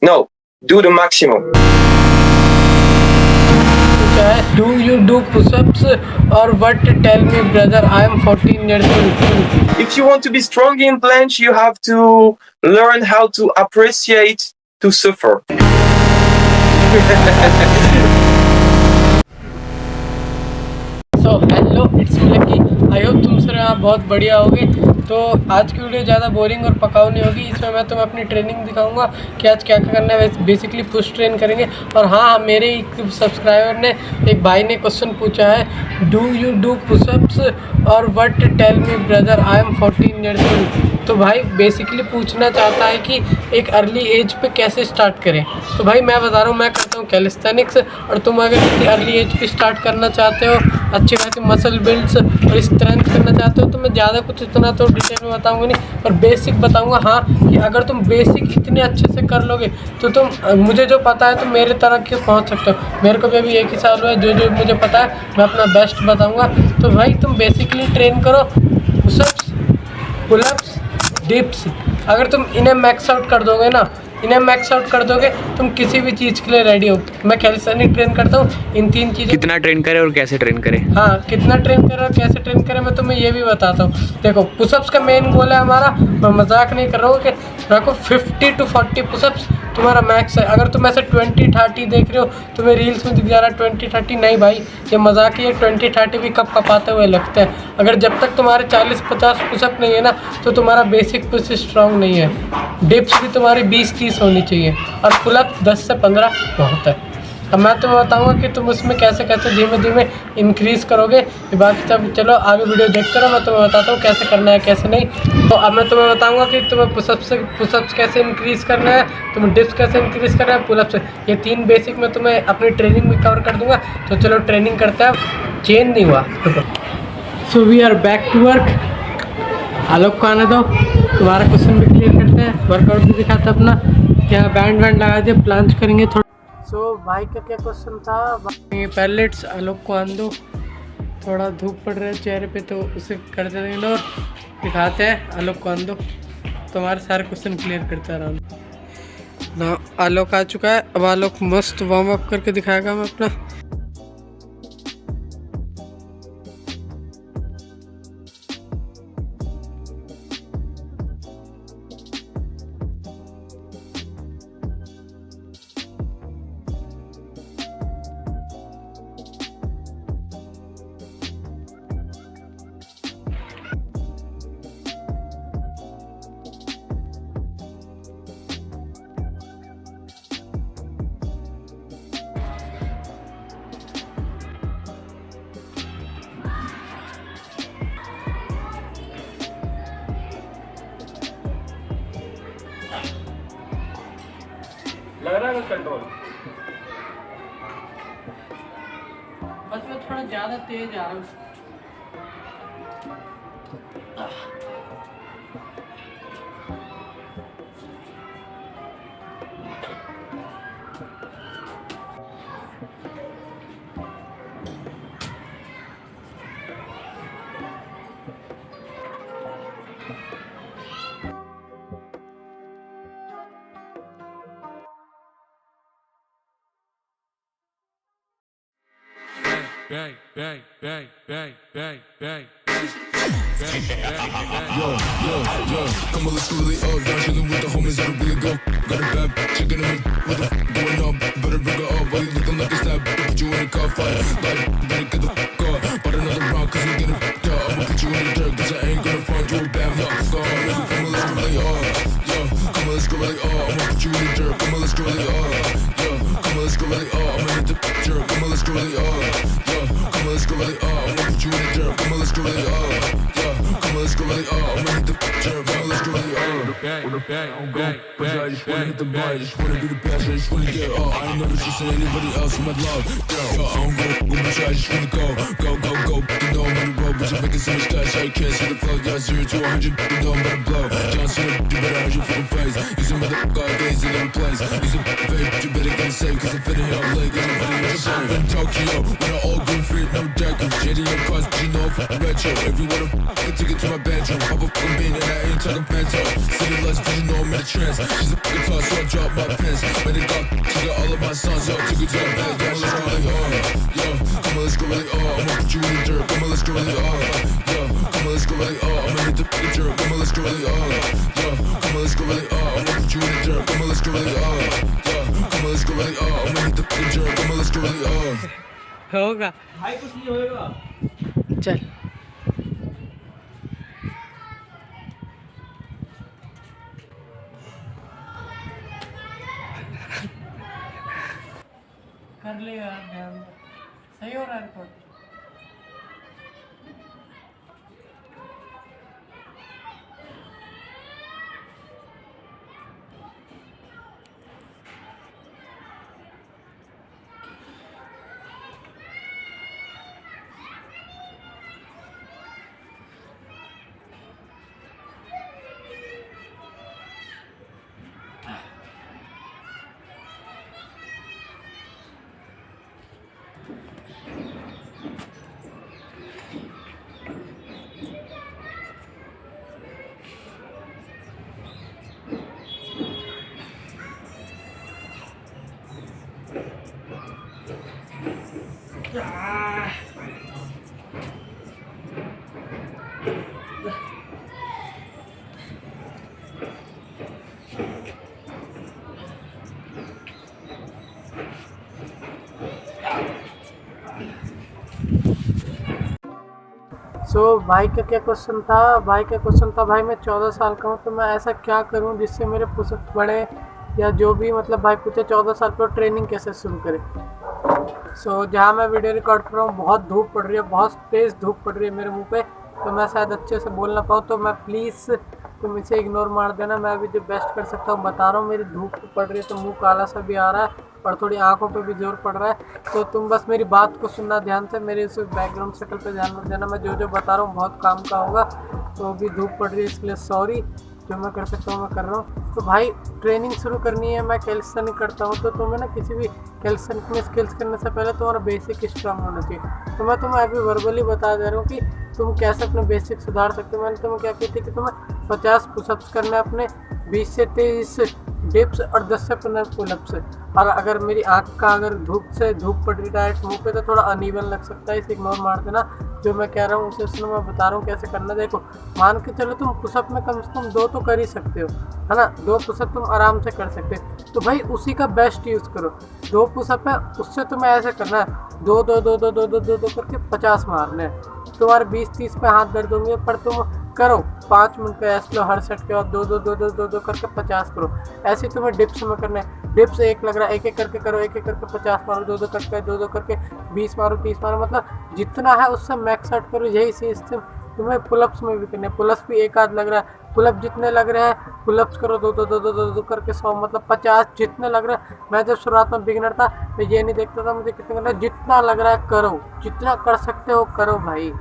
No, do the maximum. Do you do push-ups or what? Tell me, brother. I am 14 years old. If you want to be strong in planche, you have to learn how to appreciate to suffer. So hello it's lucky. I hope तुम sir यहाँ बहुत बढ़िया होगे। तो आज की video ज़्यादा boring और पकाऊ नहीं होगी। इसमें मैं तुम्हें अपनी ट्रेनिंग दिखाऊंगा कि आज क्या क्या करना है। बेसिकली पुश ट्रेन करेंगे। और हाँ, मेरे एक सब्सक्राइबर ने, एक भाई ने क्वेश्चन पूछा है, do you do pushups or what? Tell me brother, I am 14 years old. तो भाई बेसिकली पूछना चाहता है कि एक अर्ली एज पे कैसे स्टार्ट करें। तो भाई मैं बता रहा हूँ, मैं करता हूँ कैलिस्थेनिक्स। और तुम अगर इतनी अर्ली एज पे स्टार्ट करना चाहते हो, अच्छी खासी मसल बिल्ड्स और स्ट्रेंथ करना चाहते हो, तो मैं ज़्यादा कुछ इतना तो डिटेल में बताऊंगा नहीं, पर बेसिक बताऊंगा। हाँ, कि अगर तुम बेसिक इतने अच्छे से कर लोगे तो तुम, मुझे जो पता है, तुम मेरे तरह के पहुंच सकते हो। मेरे को भी अभी 1 ही साल हुआ है। जो जो मुझे पता है मैं अपना बेस्ट बताऊंगा। तो भाई तुम बेसिकली ट्रेन करो पुशअप्स, पुलअप्स, डिप्स। अगर तुम इन्हें मैक्स आउट कर दोगे ना, इन्हें मैक्स आउट कर दोगे, तुम किसी भी चीज़ के लिए रेडी हो। मैं कैलिस्थेनिक्स ट्रेन करता हूँ, इन 3 चीज़ों। कितना ट्रेन करें और कैसे ट्रेन करें? हाँ, कितना ट्रेन करें और कैसे ट्रेन करें मैं तुम्हें ये भी बताता हूँ। देखो, पुशअप्स का मेन गोल है हमारा, मैं मजाक नहीं कर रहा हूँ, कि रखो 50 to 40 पुशअप्स तुम्हारा मैक्स है। अगर तुम ऐसे 20-30 देख रहे हो, तुम्हें रील्स में दिख जा रहा है 20-30, नहीं भाई, ये मजाक ही है। 20-30 भी कब कपाते हुए लगते हैं। अगर जब तक तुम्हारे 40-50 पुशअप नहीं है ना, तो तुम्हारा बेसिक पुश स्ट्रांग नहीं है। डिप्स भी तुम्हारी 20-30 होनी चाहिए, और पुलअप 10 से 15 बहुत है। अब मैं तुम्हें बताऊंगा कि तुम उसमें कैसे कैसे धीमे धीमे इंक्रीज़ करोगे। बाकी तब चलो आगे वीडियो देखते रहो, मैं तुम्हें बताता हूँ कैसे करना है कैसे नहीं। तो अब मैं तुम्हें बताऊंगा कि तुम्हें पुशअप्स कैसे इंक्रीज़ करना है, तुम्हें डिप्स कैसे इंक्रीज़ करना है, पुलअप्स। ये 3 बेसिक मैं तुम्हें अपनी ट्रेनिंग में कवर कर दूँगा। तो चलो ट्रेनिंग करते हैं। चेंज नहीं हुआ। So we are back to work. Alok को आने दो, तुम्हारा क्वेश्चन भी क्लियर करते हैं, वर्कआउट भी दिखाते हैं अपना। क्या बैंड लगा दे, प्लांच करेंगे थोड़ा। सो भाई का क्या क्वेश्चन था? पैलेट्स। आलोक को आन दो, थोड़ा धूप पड़ रहा है चेहरे पे, तो उसे कर देंगे और दिखाते हैं। आलोक को आन दो, तुम्हारे सारे क्वेश्चन क्लियर करते आराम ना। आलोक आ चुका है। अब आलोक मस्त वार्म अप करके दिखाएगा मैं अपना। लग रहा है कंट्रोल। बस मैं थोड़ा ज़्यादा तेज आ रहा हूँ। bang, bang, bang, bang, bang, bang. Yo, come on, let's do really up. Down chillin' with the homies that'll really go. Got a bad chicken in what the going up? Better bring her up, while you looking like a stab. Put you in a car fight, like better get the fuck up. But another round, cause you get a fucked up. I'ma put you in the dirt, cause I ain't gonna find you a bad luck. Go on, make it come on, let's go really up. Yo, come on, let's go really up. I'ma put you in the dirt, come on, let's go really up. Yo, come on, let's go really up. I'ma hit the dirt, come on, let's go really up. Yo, come on, let's go really up. I'ma put you in the dirt, come on, let's go really up. Yo, come on, let's go really up. I'ma hit the dirt, come on, let's go really up. Bang, bang, bang, I just wanna hit the bar, I just wanna be the best, I just wanna get up. I ain't never trusted anybody else in my love. Yo, I don't go with my try, I just wanna go. You know I'm on the road, but you're making so much cash, I can't see the flow. Yeah, 0 to 100, you know I'm about to blow. John Cena, you better hide your fucking face. Use a motherfucker, days in every place. Use a vape, but you better get safe, cause I'm fitting here, I'm late, cause I'm fitting here, safe. In Tokyo, with an all green fit, no deckers. JD and cars, but you know fucking retro. If you wanna fucking take it to my bedroom, pop a fucking bean and I ain't talking bento. City lights, did you know I'm in a trance? She's a fucking toss, so I drop my pants. But it got, she got all of my sons, yo. Took it to the bed, yeah, let's go really hard. Yo, come on, let's go really hard. I'ma put you in the dirt, come on, let's go really hard. Yo, come on, let's go really hard. I'ma hit the fucking jerk, come on, let's go really hard. Yo, come on, let's go really hard. I'ma put you in the dirt, come on, let's go really hard. Yo, come on, let's go really hard. I'ma hit the fucking jerk, come on, let's go really hard. होगा भाई कुछ नहीं होएगा। चल कर ले यार ध्यान से। सही हो रहा है रिकॉर्ड। भाई का क्या क्वेश्चन था? भाई मैं 14 साल का हूँ, तो मैं ऐसा क्या करूँ जिससे मेरे पुशअप्स बढ़े, या जो भी मतलब भाई पूछे 14 साल पर ट्रेनिंग कैसे शुरू करें। जहाँ मैं वीडियो रिकॉर्ड कर रहा हूँ बहुत धूप पड़ रही है, बहुत तेज़ धूप पड़ रही है मेरे मुंह पे, तो मैं शायद अच्छे से बोल ना पाऊँ, तो मैं प्लीज़ तुम इसे इग्नोर मार देना। मैं अभी जो बेस्ट कर सकता हूँ बता रहा हूँ। मेरी धूप पड़ रही है तो मुंह काला सा भी आ रहा है और थोड़ी आंखों पे भी जोर पड़ रहा है, तो तुम बस मेरी बात को सुनना ध्यान से, मेरे उस बैकग्राउंड शक्ल पे ध्यान मत देना। मैं जो बता रहा हूँ बहुत काम का होगा, तो अभी धूप पड़ रही है इसलिए सॉरी। जो मैं कर सकता हूँ मैं कर रहा हूँ। तो भाई ट्रेनिंग शुरू करनी है, मैं कैल्सियनिक करता हूँ, तो तुम्हें ना किसी भी कैल्सियनिक में स्किल्स करने से पहले तुम्हारा बेसिक स्ट्रांग होना चाहिए। तो मैं तुम्हें अभी वर्बली बता दे रहा हूँ कि तुम कैसे अपने बेसिक सुधार सकते हो। मैंने तुम्हें क्या की थी कि तुम्हें 50 पुशअप्स करने अपने, 20 से 23 डिप्स और 10 से 15 पुलअप्स। और अगर मेरी आँख का अगर धूप पड़ रही डायरेक्ट मुँह पे तो थोड़ा अनइवन लग सकता है, इसे इग्नोर मार देना। जो मैं कह रहा हूँ उसे सुनो, मैं बता रहा हूँ कैसे करना। देखो मान के चलो तुम पुशअप में कम से कम 2 तो कर ही सकते हो, है ना। 2 पुशअप तुम आराम से कर सकते हो, तो भाई उसी का बेस्ट यूज़ करो। 2 पुशअप है, उससे तुम्हें ऐसे करना है 2 2 2 2 2 2 2 2 करके 50 मारने हैं। तुम्हारे 20-30 पे हाथ दर्द होंगे, पर तुम करो 5 मिनट का ऐसे लो, हर सेट के बाद 2 2 2 2 2 2 करके 50 करो। ऐसे तुम्हें डिप्स में करना है। डिप्स एक लग रहा है, एक करके करो, एक करके 50 मारो, 2 2 करके 2 2 करके 20 मारो, 30 मारो, मतलब जितना है उससे मैक्स आउट करो। यही सिस्टम तुम्हें पुलअप्स में भी करना है। पुलअप्स भी एक आध लग रहा है, पुलअप जितने लग रहे हैं पुलअप्स करो 2 2 2 2 2 2 करके 100, मतलब 50 जितने लग रहा है। मैं जब शुरुआत में बिगिनर था तो ये नहीं देखता था मुझे कितने करना है, जितना लग रहा है करो, जितना कर सकते हो करो भाई।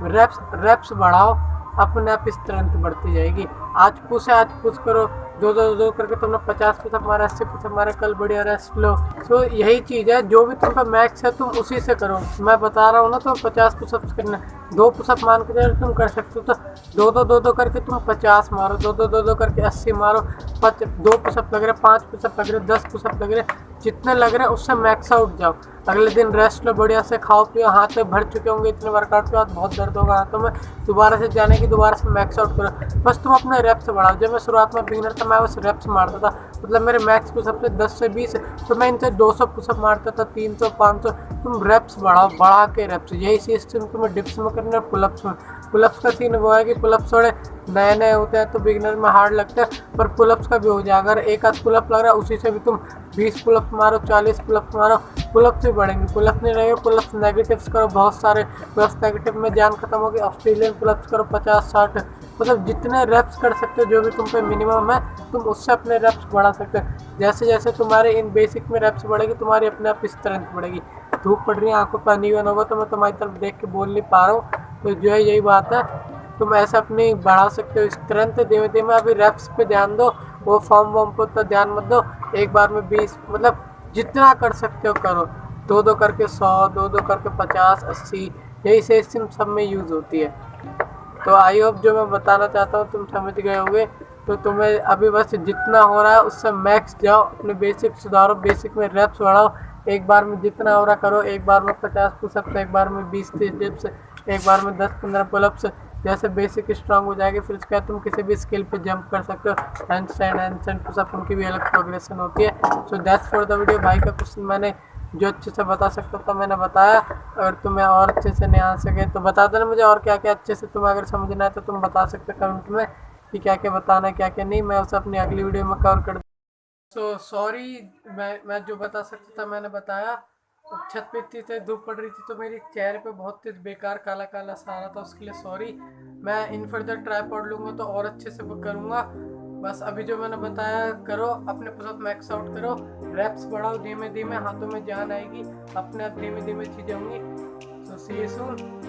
रेप्स बढ़ाओ, अपने आप स्ट्रेंथ बढ़ती जाएगी। आज पुश है, आज पुश करो 2 2 2 करके तुमने 50 पुशअप मारा, 80 पुशअप मारा, कल बढ़िया रेस्ट लो। सो यही चीज़ है, जो भी तुमका मैक्स है तुम उसी से करो। मैं बता रहा हूँ ना, तो 50 पुशअप्स करना है। 2 पुशअप मान के तुम कर सकते हो, तो 2 2 2 2 करके तुम 50 मारो, 2 2 2 2 करके 80 मारो। 2 पुशअप लग रहे, 5 पुशअप लग रहे, 10 पुशअप लग रहे, जितने लग रहे हैं उससे मैक्स आउट जाओ। अगले दिन रेस्ट लो, बढ़िया से खाओ पियो, हाथ में भर चुके होंगे इतने वर्कआउट के बाद, बहुत दर्द होगा हाथों में, दोबारा से जाने की दोबारा से मैक्स आउट करो। बस तुम अपने रेप्स बढ़ाओ। जब मैं शुरुआत में बिगिनर था मैं बस रेप्स मारता था, मतलब मेरे मैक्स पुशअप से 10 से 20, तो मैं इनसे 200 पुशअप मारता था, 300 500। तुम रेप्स बढ़ाओ, बढ़ा के रेप्स। यही सिस्टम तुम्हें डिप्स में करना है, पुलअप्स में। पुलअप्स का सीन वो है कि पुलअप्स थोड़े नए होते हैं तो बिगिनर में हार्ड लगता है, पर पुलअप्स का भी हो जाएगा। अगर एक आध पुलअप लग रहा है उसी से भी तुम 20 पुलअप्स मारो, 40 पुलअप्स मारो, पुलअप्स भी बढ़ेंगे। पुलअप्स नहीं रहेंगे, पुलअप्स नेगेटिव्स करो बहुत सारे, पुलअप्स नेगेटिव में जान खत्म होगी। ऑस्ट्रेलियन पुलअप्स करो 50-60, मतलब जितने रेप्स कर सकते हो, जो भी तुम पे मिनिमम है तुम उससे अपने रेप्स बढ़ा सकते हो। जैसे जैसे तुम्हारे इन बेसिक में रेप्स बढ़ेगी, तुम्हारी अपने आप स्ट्रेंथ बढ़ेगी। धूप पड़ रही है, आंखों पर अनइवन होगा तो मैं तुम्हारी तरफ देख के बोल नहीं पा रहा हूँ, तो जो है यही बात है। तुम ऐसे अपनी बढ़ा सकते हो स्ट्रेंथ धीमे धीमे। अभी रेप्स पे ध्यान दो, वो फॉर्म वॉर्म पे उतना ध्यान मत दो। एक बार में 20, मतलब जितना कर सकते हो करो। 2 2 करके 100, 2 2 करके 50, 80, यही सिस्टम सब में यूज़ होती है। तो आई होप जो मैं बताना चाहता हूँ तुम समझ गए होंगे। तो तुम्हें अभी बस जितना हो रहा है उससे मैक्स जाओ, अपने बेसिक सुधारो, बेसिक में रेप्स बढ़ाओ, एक बार में जितना हो रहा करो, एक बार में 50 पुशअप्स, एक बार में 20-30 डिप्स, एक बार में 10-15 पुलअप्स। जैसे बेसिक स्ट्रांग हो जाएगी फिर उसके बाद तुम किसी भी स्किल पे जंप कर सकते हो। हैंडस्टैंड पुशअप उनकी भी अलग प्रोग्रेशन होती है। So that's for the video. भाई का क्वेश्चन मैंने जो अच्छे से बता सकता था मैंने बताया। अगर तुम्हें और अच्छे से नहीं आ सके तो बता देना मुझे, और क्या क्या अच्छे से तुम्हें अगर समझना है तो तुम बता सकते हो कमेंट में कि क्या क्या बताना है क्या क्या नहीं, मैं उसे अपनी अगली वीडियो में कवर कर। सो सॉरी, मैं जो बता सकता था मैंने बताया। छत पे इतनी तेज धूप पड़ रही थी तो मेरे चेहरे पे बहुत तेज बेकार काला काला सा आ रहा था, उसके लिए सॉरी। मैं इन फर्दर ट्राईपॉड लूँगा तो और अच्छे से करूँगा। बस अभी जो मैंने बताया करो, अपने पुशअप मैक्स आउट करो, रैप्स बढ़ाओ, धीमे धीमे हाथों में जान आएगी, अपने आप धीमे धीमे चीज़ें होंगी। सो सी यू सून।